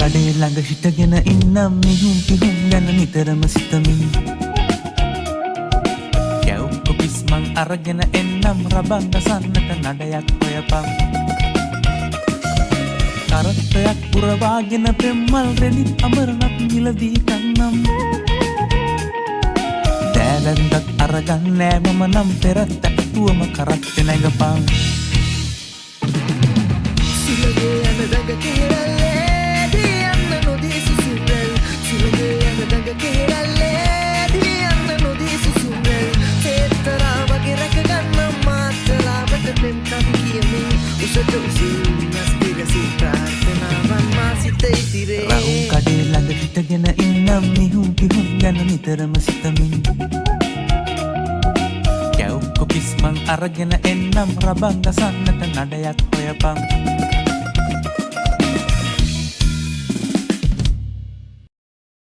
කඩේ ළඟ හිටගෙන ඉන්නම් මිහුම් පිහුම් ගැන නිතරම සිතමින් කැවුම් කොපිස් මං අරගෙන එන්නම් රබන් ගසන්නට නඩයක් හොයපන් කරත්තයක් පුරවාගෙන පෙම්මල් රෙදි අමරණක් මිලදී කන්නම් දෑවැන්දක් අරගන්නෑ මම නම් පෙරත් ඇතුවම කරත්තෙ නැගපන් සිලගේ යන දඟ කෙරල්ලේ දී යන්න නොදී සුසුම්රැල් සිලගේ යන දඟ කෙරල්ලේ දී යන්න නොදී සුසුම්රැල් තේත්තරා වගේ රැකගන්නම් මාත්තලාවට පෙම්කම් කියමින් උසට උසින් අස්තිරසි ප්‍රාර්ථනාවන් මා සිත ඉතිරේ රවුම් කඩේ ළඟ හිටගෙන ඉන්නම් මිහුම් පිහුම් ගැන නිතරම සිතමින් කැවුම් කොපිස් මං අරගෙන එන්නම් රබන් ගසන්නට නඩයක් හොයපන්